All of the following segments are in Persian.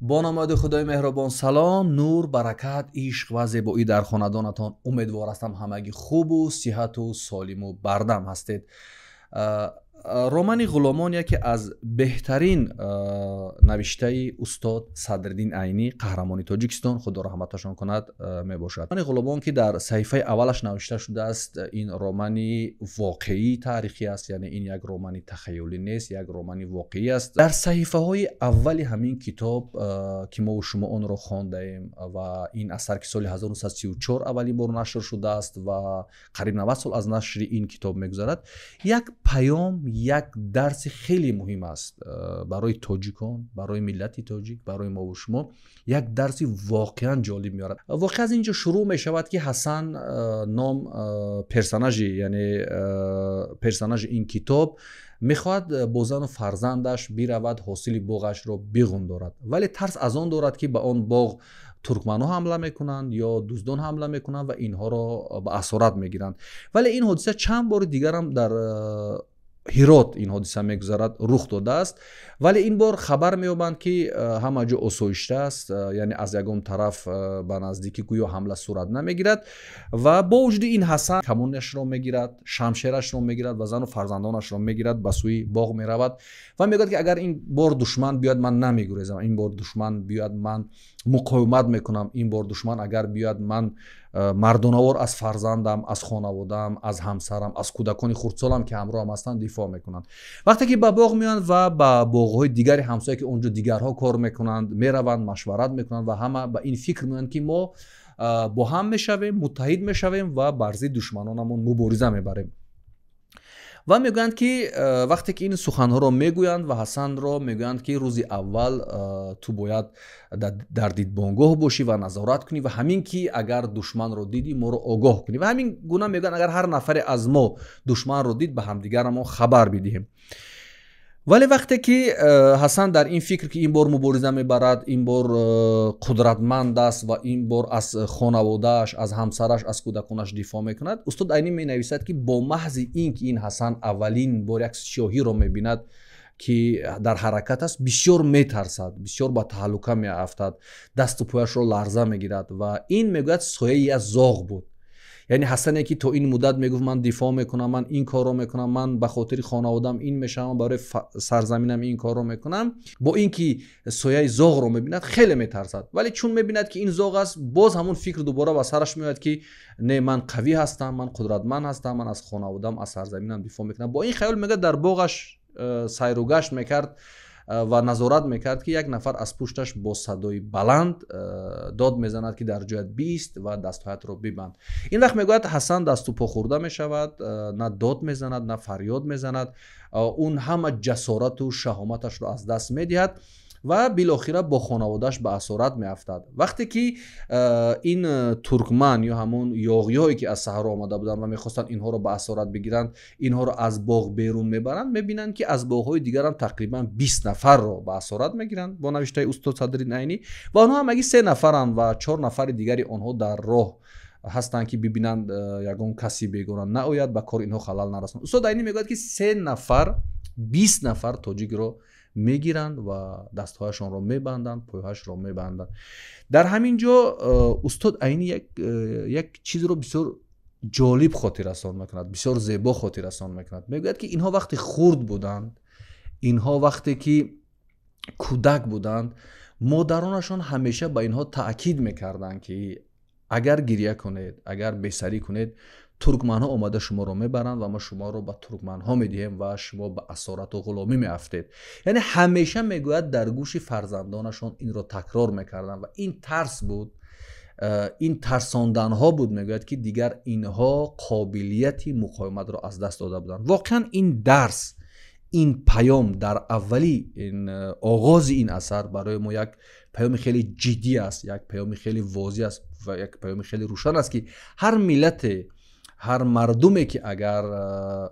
با نام خدای مهربان. سلام، نور، برکت، عشق و زیبایی در خاندانتان. امیدوار هستم همگی خوب و صحت و سالم و بردم هستید. رمان غلامان یکی از بهترین نوشته استاد صدرالدین عینی قهرمان تاجیکستان خدا رحمتشان کند می باشد. رمان غلامان که در صحیفه اولش نوشته شده است، این رمانی واقعی تاریخی است، یعنی این یک رمانی تخیلی نیست، یک رمانی واقعی است. در صحیفه های اولی همین کتاب که ما و شما آن را خوانده ایم و این اثر که سال 1934 اولین بار نشر شده است و قریب 90 سال از نشر این کتاب میگذرد، یک پیام، یک درس خیلی مهم است برای تاجیکان، برای ملت تاجیک، برای ما و شما. یک درس واقعا جالب میارد. واقعا از اینجا شروع می شود که حسن نام پرسوناژ، یعنی پرسوناژ این کتاب میخواد با زن و فرزندش برود حاصل باغش را بغندارد، ولی ترس از آن دارد که به آن باغ ترکمن ها حمله میکنند یا دزدان حمله میکنند و اینها را به اسارت میگیرند. ولی این حادثه چند بار دیگر هم در هرات این حادثه میگذرد، رخ داده است، ولی این بار خبر مییابند که همه جا آسایشته است، یعنی از یگان طرف به نزدیکی گویا حمله صورت نمیگیرد و با وجود این حسن کمانش را میگیرد، شمشیرش را میگیرد و زن و فرزندانش را میگیرد، به سوی باغ میرود و میگوید که اگر این بار دشمن بیاد من نمیگریزم، این بار دشمن بیاد من مقاومت میکنم، این بار دشمن اگر بیاد من مردانوار از فرزندم، از خانواده‌ام، از همسرم، از کودکان خردسالم که همراه هم هستند دفاع میکنند. وقتی که به باغ میان و به باغ‌های دیگر همسایه که اونجا دیگرها کار میکنند میروند، مشورت میکنند و همه به این فکر میکنند که ما با هم میشویم، متحد میشویم و بر ضد دشمنانمون مبارزه میبریم. و میگویند که وقتی که این سخنها را میگویند و حسن را میگویند که روزی اول تو باید در دیدبانگاه باشی و نظارت کنی و همین که اگر دشمن را دیدی ما را آگاه کنی و همین گونه میگویند اگر هر نفر از ما دشمن را دید به همدیگر ما خبر بدهیم. ولی وقتی که حسن در این فکر که این بار مبارزه میبرد، این بار قدرتمند است و این بار از خانوادهش، از همسرش، از کودکانش دفاع میکند، استاد عینی می نویسد که با محض این که این حسن اولین بار یک سیاهی را میبیند که در حرکت است، بسیار میترسد، بسیار با تهلکه میافتد، دست و پایش را لرزه میگیرد و این میگوید سایه از زاغ بود. یعنی حسنه که تو این مدت میگفت من دفاع میکنم، من این کارو میکنم، من به خاطر خانوادم این میشم، برای سرزمینم این کارو میکنم، با اینکه سایه زاغ رو میبیند خیلی میترسد. ولی چون میبیند که این زاغ است، باز همون فکر دوباره به سرش میاد که نه، من قوی هستم، من قدرتمند هستم، من از خانوادم، از سرزمینم دفاع میکنم. با این خیال میگه در باغش سیر و گشت میکرد و نظارت میکرد که یک نفر از پشتش با صدای بلند داد میزند که در جایت بیست و دستهایت رو ببند. این وقت میگوید حسن دست و پا خورده میشود، نه داد میزند نه فریاد میزند، اون همه جسارت و شهامتش رو از دست میدهد و بالاخره با خانوادهش به اسارت میافتد. وقتی که این ترکمن یا همون یاغیایی که از صحرا آمده بودند و میخواستند اینها رو به اسارت بگیرند، اینها رو از باغ بیرون میبرند، میبینند که از باغ‌های دیگر هم تقریبا 20 نفر رو به اسارت میگیرند با نوشته استاد صدرالدین عینی و آنها هم اگه 3 نفرند و 4 نفر دیگری آنها در راه هستند که ببینند یگان کسی بیگانه نآید به کار اینها خلل نرساند. استاد عینی میگوید که 3 نفر 20 نفر تاجیک رو میگیرند و دستهایشان رو میبندند، پایهاش رو میبندند. در همین جا استاد عینی یک چیز رو بسیار جالب خاطر رسان میکند، بسیار زیبا خاطر رسان میکند. میگوید که اینها وقتی خرد بودند، اینها وقتی که کودک بودند، مادرانشان همیشه به اینها تاکید میکردند که اگر گریه کنید، اگر بی‌سری کنید، ترکمن ها آمده شما رو میبرند و ما شما رو به ترکمن ها میدهیم و شما به اسارت و غلامی میافتید. یعنی همیشه میگوید در گوش فرزندانشان این رو تکرار میکردن و این ترس بود، این ترساندن ها بود، میگوید که دیگر اینها قابلیت مقاومت رو از دست داده بودند. واقعا این درس، این پیام در اولی این آغاز این اثر برای ما یک پیام خیلی جدی است، یک پیام خیلی واضح است و یک پیام خیلی روشن است که هر ملت، هر مردمی که اگر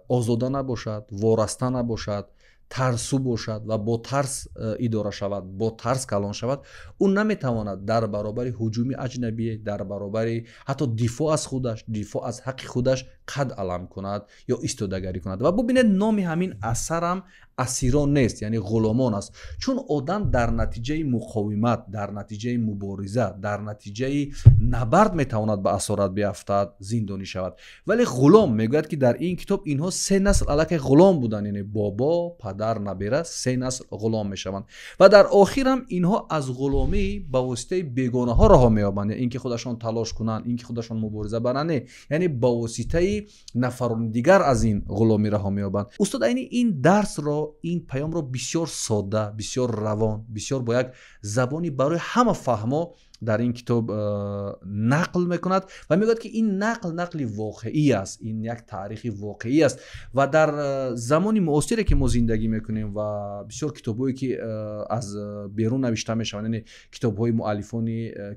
آزاده نباشد، وارسته نباشد، ترسو باشد و با ترس اداره شود، با ترس کلان شود، اون نمیتواند در برابر هجوم اجنبی، در برابر حتی دفاع از خودش، دفاع از حق خودش قد علم کند یا ایستادگی کند. و ببینید نام همین اثرم اسیران نیست، یعنی غلامان است. چون آدم در نتیجه مقاومت، در نتیجه مبارزه، در نتیجه نبرد میتواند به اسارت بیفتد، زندانی شود. ولی غلام میگوید که در این کتاب اینها 3 نسل الک غلام بودند، یعنی بابا، پدر، نبیره، 3 نسل غلام میشوند و در آخر هم اینها از غلامی به واسطه بیگانه ها رها مییابند، یعنی اینکه خودشان تلاش کنند، اینکه خودشان مبارزه برند، یعنی با واسطه نفران دیگر از این غلامی رها مییابند. استاد این درس را، این پیام را بسیار ساده، بسیار روان، بسیار با یک زبانی برای همه فهما در این کتاب نقل میکند و میگوید که این نقل واقعی است، این یک تاریخ واقعی است و در زمانی معاصری که ما زندگی میکنیم و بسیار کتابایی که از بیرون نوشته میشوند، یعنی کتاب‌های مؤلفان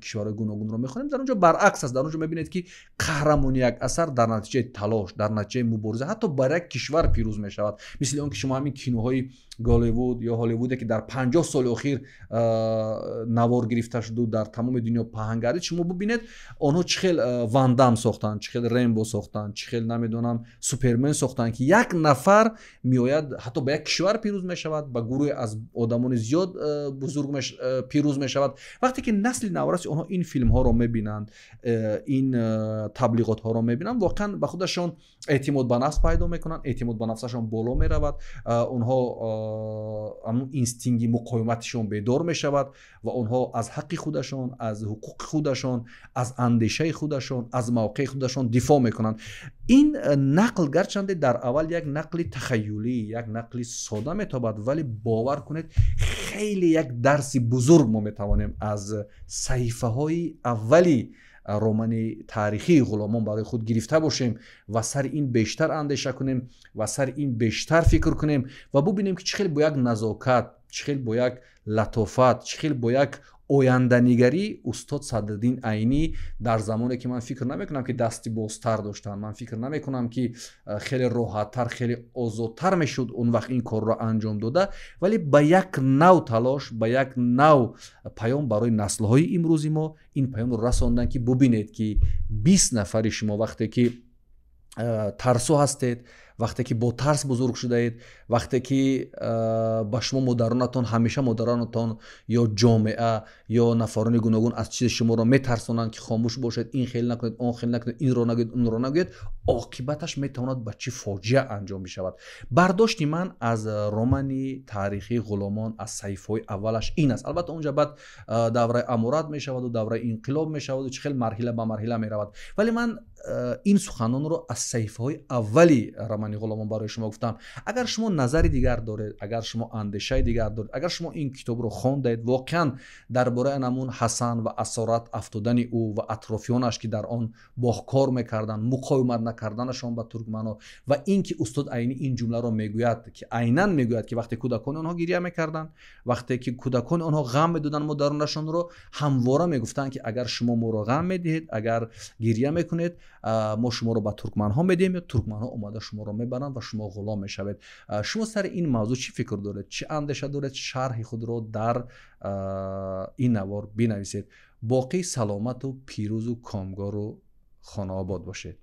کشورهای گوناگون رو میخونیم، در اونجا برعکس است. در اونجا میبینید که قهرمانی یک اثر در نتیجه تلاش، در نتیجه مبارزه حتی برای یک کشور پیروز میشود. مثل اون که شما همین کینوهای گالیوود یا هالیوود که در 50 سال اخیر نوار گرفته شد و در تمام دنیا پهن گردید، شما ببینید آنها چخیل واندام ساختن، چخیل ریمبو ساختن، چخیل نمیدونم سوپرمن ساختن که یک نفر میآید حتی به یک کشور پیروز میشود، با گروه از آدمان زیاد بزرگ پیروز میشود. وقتی که نسل نوارسی آنها این فیلم ها رو میبینند، این تبلیغات ها رو میبینند، واقعا به خودشان اعتماد به نفس پیدا میکنن، اعتماد به نفسشان بالا میرود، اونها همون اینستینکت مقاومتشون بیدار میشود و اونها از حق خودشان، از حقوق خودشان، از اندیشه خودشان، از موقع خودشان دفاع میکنن. این نقل گرچند در اول یک نقل تخیلی، یک نقل ساده میتابد، ولی باور کنید خیلی یک درس بزرگ ما میتوانیم از صحیفه های اولی رمان تاریخی غلامان برای خود گرفته باشیم و سر این بیشتر اندیشه کنیم و سر این بیشتر فکر کنیم و ببینیم که چخیل با یک نزاکت، چخیل با یک لطافت، چخیل با یک آینده‌نگری استاد صدرالدین عینی در زمانی که من فکر نمیکنم که دستی بازتر داشتن، من فکر نمیکنم که خیلی راحت‌تر، خیلی آزادتر میشد اون وقت این کار را انجام داده، ولی با یک نوع تلاش، با یک نوع پیام برای نسل‌های امروزی ما این پیام رو رساندن که ببینید که 20 نفر شما وقتی که ترسو هستید، وقتی که با ترس بزرگ شده اید، وقتی که با شما مادرانتان، همیشه مادرانتان یا جامعه یا نفران گوناگون از چیز شما را میترسونند که خاموش باشید، این خیلی نکنید، اون خیلی نکنید، این رو نگید، اون رو نگید، عاقبتش میتواند به چه فاجعه انجام بشود. برداشت من از رمان تاریخی غلامان از صحیفه‌های اولش این است. البته اونجا بعد دوره امارات میشود و دوره انقلاب میشود و چه خیلی مرحله به مرحله میرود، ولی من این سخنان رو از صحیفه‌های اولی رمان غلامان برای شما گفتم. اگر شما نظری دیگر دارید، اگر شما اندیشه دیگر دارید، اگر شما این کتاب رو خواندید، واقعا درباره نمون حسن و اسارت افتادن او و اطرافیانش که در آن باکار میکردن، مقاومت نکردنشان به ترکمن‌ها و اینکه استاد عینی این جمله رو میگوید که عیناً میگوید که وقتی کودکان آنها گریه میکردن، وقتی که کودکان آنها غم میدادن مادرانشان رو، همواره میگفتن که اگر شما ما رو غم میدهید، اگر گریه میکنید، ما شما رو به ترکمن ها میدیم یا ترکمن ها اومده شما رو میبرن و شما غلام میشوید. شما سر این موضوع چی فکر دارید؟ چه اندیشه دارید؟ شرح خود رو در این نوار بنویسید. باقی سلامت و پیروز و کامگار و خانه آباد باشید.